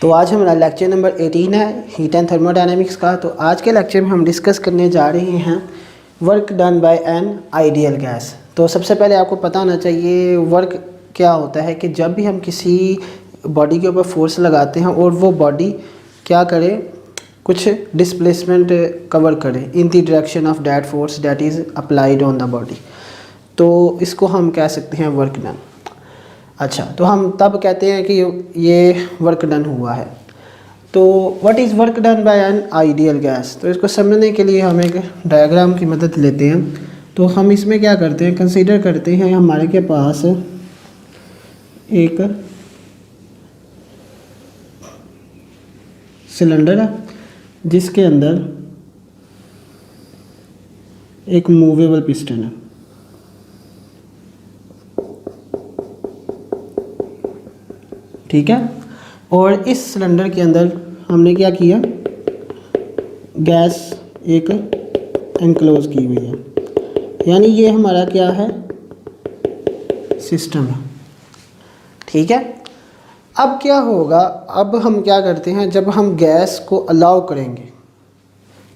तो आज हमारा लेक्चर नंबर 18 है हीट एंड थर्मोडायनेमिक्स का। तो आज के लेक्चर में हम डिस्कस करने जा रहे हैं work done by an ideal gas. तो सबसे पहले आपको पता होना चाहिए वर्क क्या होता है कि जब भी हम किसी बॉडी के ऊपर फोर्स लगाते हैं और वो बॉडी क्या करे, कुछ डिस्प्लेसमेंट कवर करे in the direction of that force that is applied on the body, तो इसको हम कह सकते हैं वर्क डन। अच्छा, तो हम तब कहते हैं कि ये वर्क डन हुआ है। तो what is work done by an ideal gas, तो इसको समझने के लिए हम एक डायग्राम की मदद लेते हैं। तो हम इसमें क्या करते हैं, कंसीडर करते हैं हमारे के पास एक सिलेंडर है जिसके अंदर एक मूवेबल पिस्टन है। ठीक है, और इस सिलेंडर के अंदर हमने क्या किया, गैस एक एनक्लोज की हुई है, यानी ये हमारा क्या है, सिस्टम है। ठीक है, अब क्या होगा, अब हम क्या करते हैं, जब हम गैस को अलाउ करेंगे,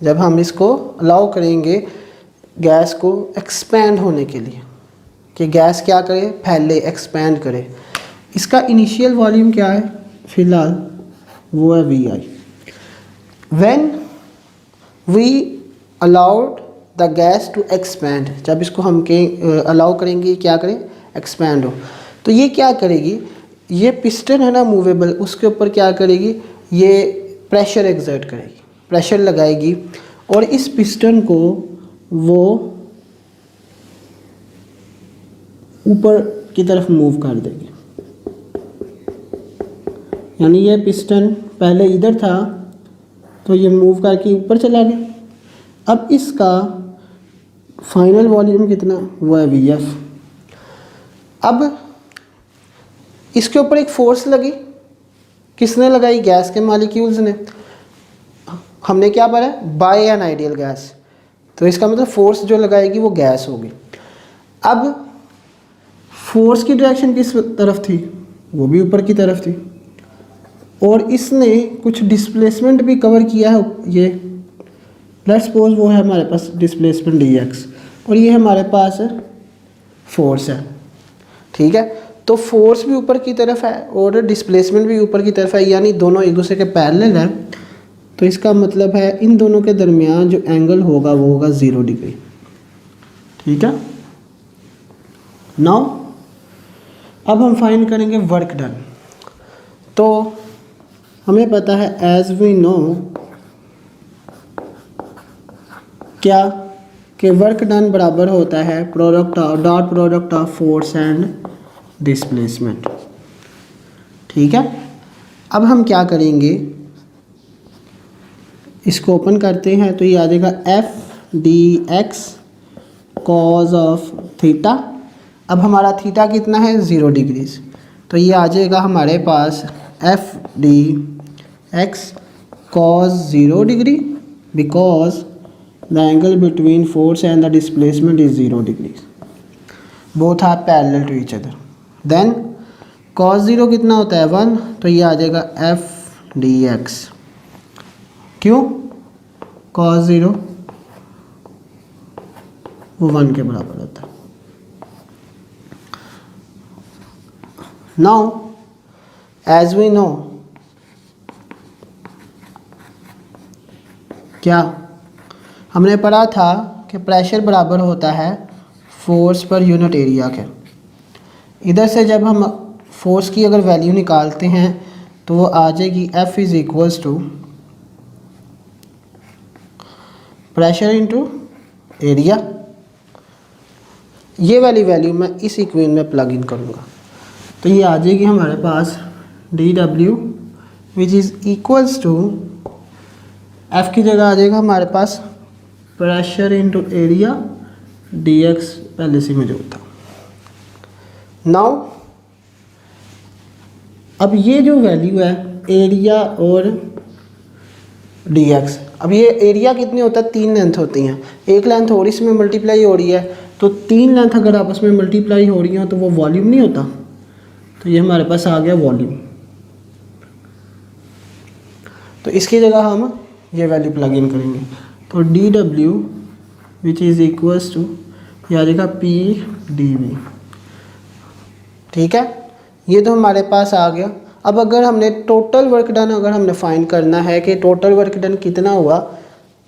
जब हम इसको अलाउ करेंगे गैस को एक्सपैंड होने के लिए, कि गैस क्या करे, फैले, एक्सपैंड करे। इसका इनिशियल वॉल्यूम क्या है फिलहाल, वो है V I. When we allowed the gas to expand, जब इसको हम अलाउ करेंगे क्या करें, एक्सपैंड हो, तो ये क्या करेगी, ये पिस्टन है ना मूवेबल, उसके ऊपर क्या करेगी, ये प्रेशर एक्सर्ट करेगी, प्रेशर लगाएगी और इस पिस्टन को वो ऊपर की तरफ मूव कर देगी। यानी ये पिस्टन पहले इधर था तो ये मूव करके ऊपर चला गया। अब इसका फाइनल वॉल्यूम कितना, वो है वी एफ। अब इसके ऊपर एक फोर्स लगी, किसने लगाई, गैस के मॉलिक्यूल्स ने। हमने क्या पढ़ा, बाय एन आइडियल गैस, तो इसका मतलब फोर्स जो लगाएगी वो गैस होगी। अब फोर्स की डायरेक्शन किस तरफ थी, वो भी ऊपर की तरफ थी, और इसने कुछ डिस्प्लेसमेंट भी कवर किया है। ये लेट्स सपोज वो है हमारे पास डिस्प्लेसमेंट डी एक्स और ये हमारे पास फोर्स है। ठीक है, तो फोर्स भी ऊपर की तरफ है और डिस्प्लेसमेंट भी ऊपर की तरफ है, यानी दोनों एक दूसरे के पैरेलल है। तो इसका मतलब है इन दोनों के दरमियान जो एंगल होगा वो होगा 0 डिग्री। ठीक है, नाउ अब हम फाइंड करेंगे वर्क डन। तो हमें पता है एज वी नो क्या, कि वर्क डन बराबर होता है product dot product of force and displacement. ठीक है, अब हम क्या करेंगे, इसको ओपन करते हैं तो ये आ जाएगा F D x cos of theta. अब हमारा थीटा कितना है, 0 डिग्रीज, तो ये आ जाएगा हमारे पास F D X cos 0 degree because the angle between force and the displacement is 0 degrees. Both are parallel to each other. Then cos 0 कितना होता है 1, तो ये आ जाएगा एफ डी एक्स। क्यों, cos 0 वो 1 के बराबर होता है। Now as we know क्या हमने पढ़ा था कि प्रेशर बराबर होता है फोर्स पर यूनिट एरिया के। इधर से जब हम फोर्स की अगर वैल्यू निकालते हैं तो वो आ जाएगी F is equals to pressure into area. ये वाली वैल्यू मैं इस इक्वेशन में प्लग इन करूँगा तो ये आ जाएगी हमारे पास dW which is equals to F की जगह आ जाएगा हमारे पास प्रेशर इंटू एरिया dx, पहले से मौजूद था। नाउ अब ये जो वैल्यू है एरिया और dx, अब ये एरिया कितनी होता है, 3 लेंथ होती हैं, एक लेंथ और इसमें मल्टीप्लाई हो रही है, तो 3 लेंथ अगर आपस में मल्टीप्लाई हो रही हो तो वो वॉल्यूम नहीं होता, तो ये हमारे पास आ गया वॉल्यूम। तो इसकी जगह हम ये वैल्यू प्लग इन करेंगे। तो D W which is equals to ये आ जाएगा पी डी वी। ठीक है, ये तो हमारे पास आ गया। अब अगर हमने टोटल वर्क डन अगर हमने फाइंड करना है कि टोटल वर्क डन कितना हुआ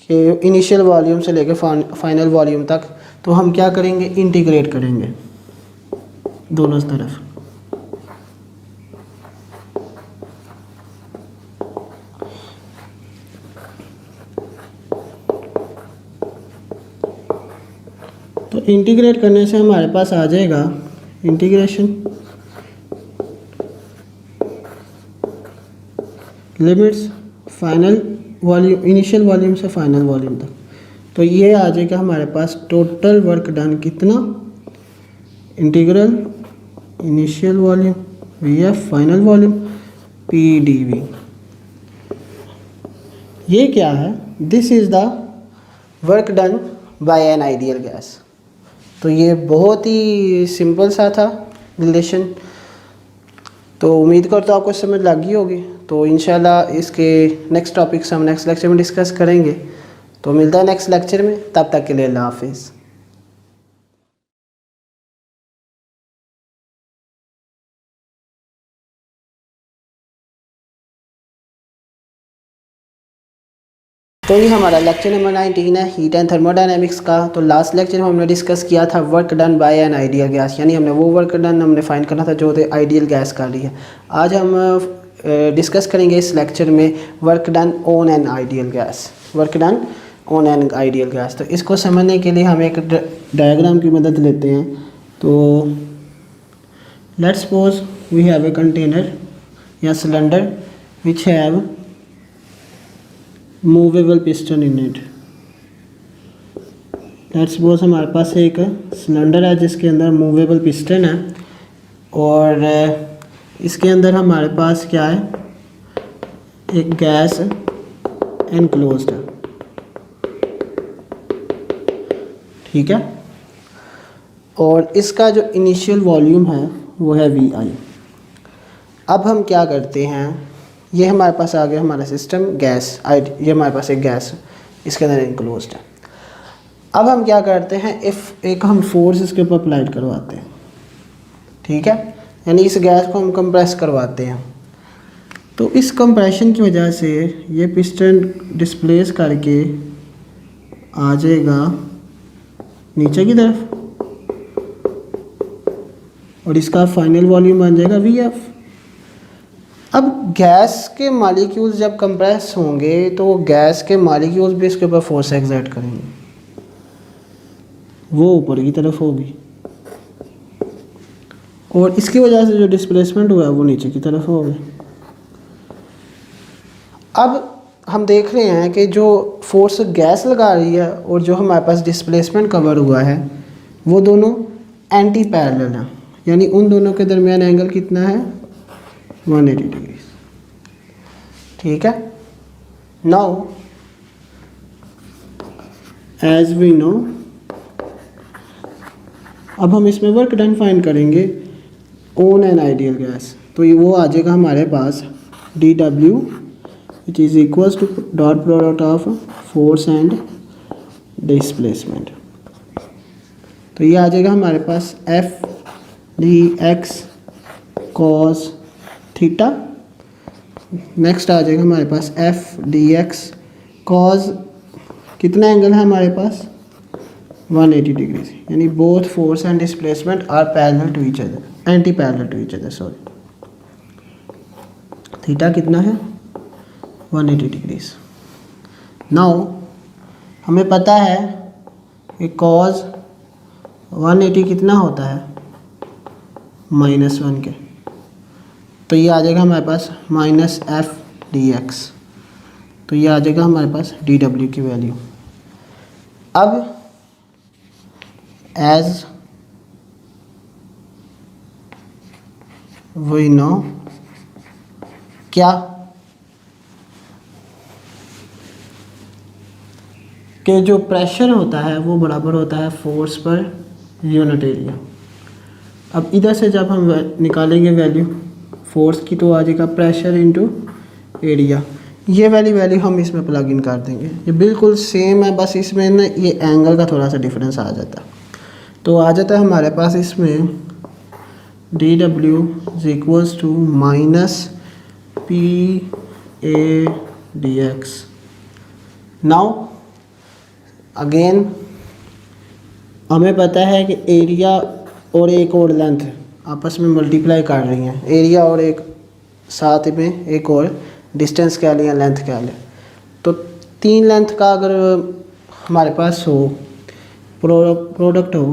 कि इनिशियल वॉल्यूम से लेकर फाइनल वॉल्यूम तक, तो हम क्या करेंगे, इंटीग्रेट करेंगे दोनों तरफ। तो इंटीग्रेट करने से हमारे पास आ जाएगा integration limits final volume, initial volume से फाइनल वॉल्यूम तक। तो ये आ जाएगा हमारे पास टोटल वर्क डन कितना, integral initial volume V F final volume P D V. ये क्या है, this is the work done by an ideal gas. तो ये बहुत ही सिंपल सा था रिलेशन। तो उम्मीद करता हूँ आपको समझ लग गई होगी। तो इंशाल्लाह इसके नेक्स्ट टॉपिक्स हम नेक्स्ट लेक्चर में डिस्कस करेंगे। तो मिलता है नेक्स्ट लेक्चर में, तब तक के लिए अल्लाह हाफिज़। तो ये हमारा लेक्चर नंबर 19 है हीट एंड थर्मोडायनेमिक्स का। तो लास्ट लेक्चर में हमने डिस्कस किया था work done by an ideal gas, यानी हमने वो वर्क डन हमने फाइंड करना था जो आइडियल गैस कर रही है। आज हम डिस्कस करेंगे इस लेक्चर में work done on an ideal gas, work done on an ideal gas. तो इसको समझने के लिए हम एक डायग्राम की मदद लेते हैं। तो let's suppose we have a container या cylinder which have movable piston in it. Let's suppose हमारे पास एक सिलेंडर है जिसके अंदर मूवेबल पिस्टन है और इसके अंदर हमारे पास क्या है, एक गैस एनक्लोज्ड है। ठीक है, और इसका जो इनिशियल वॉल्यूम है वो है वी आई। अब हम क्या करते हैं, ये हमारे पास आ गया हमारा सिस्टम गैस, ये हमारे पास एक गैस इसके अंदर इनक्लोज्ड है। अब हम क्या करते हैं, एक हम फोर्स इसके ऊपर अप्लाइड करवाते हैं। ठीक है, यानी इस गैस को हम कंप्रेस करवाते हैं। तो इस कंप्रेशन की वजह से ये पिस्टन डिस्प्लेस करके आ जाएगा नीचे की तरफ और इसका फाइनल वॉल्यूम बन जाएगा वी एफ। अब गैस के मॉलिक्यूल्स जब कंप्रेस होंगे तो गैस के मॉलिक्यूल्स भी इसके ऊपर फोर्स एक्सर्ट करेंगे, वो ऊपर की तरफ होगी और इसकी वजह से जो डिस्प्लेसमेंट हुआ है वो नीचे की तरफ होगा। अब हम देख रहे हैं कि जो फोर्स गैस लगा रही है और जो हमारे पास डिस्प्लेसमेंट कवर हुआ है वो दोनों एंटी पैरेलल हैं, यानी उन दोनों के दरमियान एंगल कितना है, 180 डिग्री। ठीक है, नाउ एज वी नो, अब हम इसमें वर्क डन फाइंड करेंगे ऑन एन आइडियल गैस। तो ये वो आ जाएगा हमारे पास D W which is equals to dot product of force and displacement. तो ये आ जाएगा हमारे पास F D X cos theta. Next आ जाएगा हमारे पास एफ डी एक्स कॉस, कितना एंगल है हमारे पास, 180 डिग्री, यानी both force and displacement are parallel to each other, anti parallel to each other, sorry. Theta कितना है, 180 डिग्रीज। नाउ हमें पता है कि कॉस 180 कितना होता है, -1 के। तो ये आ जाएगा हमारे पास माइनस एफ डी एक्स। तो ये आ जाएगा हमारे पास डी डब्ल्यू की वैल्यू। अब एज वी नो, क्या कि जो प्रेशर होता है वो बराबर होता है फोर्स पर यूनिट एरिया। अब इधर से जब हम निकालेंगे वैल्यू फोर्स की तो आ जाएगा प्रेशर इनटू एरिया। ये वाली वैल्यू हम इसमें प्लग इन कर देंगे। ये बिल्कुल सेम है, बस इसमें ना ये एंगल का थोड़ा सा डिफरेंस आ जाता है। तो आ जाता है हमारे पास इसमें D W is equals to minus P A D X. Now again हमें पता है कि एरिया और एक और लेंथ आपस में मल्टीप्लाई कर रही हैं। एरिया और एक साथ में एक और डिस्टेंस कह लें या लेंथ कह लें। तो 3 लेंथ का अगर हमारे पास हो प्रोडक्ट हो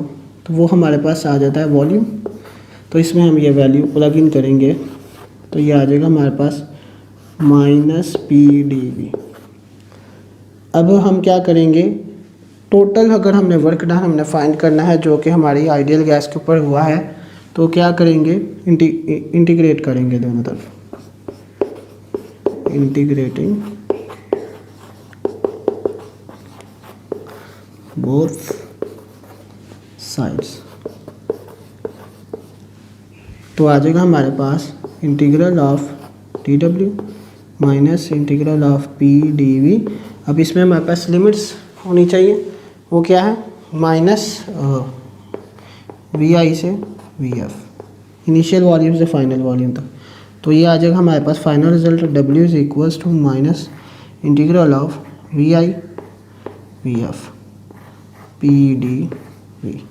तो वो हमारे पास आ जाता है वॉल्यूम। तो इसमें हम ये वैल्यू प्लग इन करेंगे तो ये आ जाएगा हमारे पास माइनस पी डी वी। अब हम क्या करेंगे, टोटल अगर हमने वर्क डन हमने फाइंड करना है जो कि हमारी आइडियल गैस के ऊपर हुआ है, तो क्या करेंगे, इंटीग्रेट करेंगे दोनों तरफ, इंटीग्रेटिंग बोथ साइड्स। तो आ जाएगा हमारे पास integral of D W minus integral of P D V. अब इसमें हमारे पास लिमिट्स होनी चाहिए, वो क्या है, माइनस वी आई से वी एफ, इनिशियल वॉल्यूम से फाइनल वॉल्यूम तक। तो ये आ जाएगा हमारे पास final result W is equals to minus integral of V I V F P D V.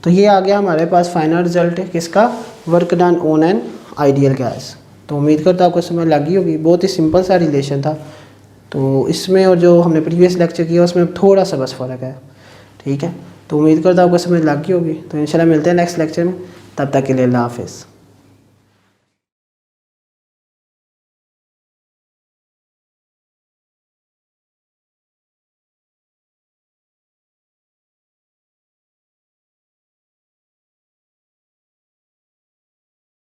तो ये आ गया हमारे पास फाइनल रिजल्ट है किसका, work done on an ideal gas. तो उम्मीद करता हूँ आपको समझ लगी होगी। बहुत ही सिंपल सा रिलेशन था। तो इसमें और जो हमने प्रीवियस लेक्चर किया उसमें थोड़ा सा बस फ़र्क है, ठीक है। तो उम्मीद करता हूँ आपको समझ लगी होगी। तो इंशाल्लाह मिलते हैं नेक्स्ट लेक्चर में, तब तक के लिए अल्लाह हाफ़िज़।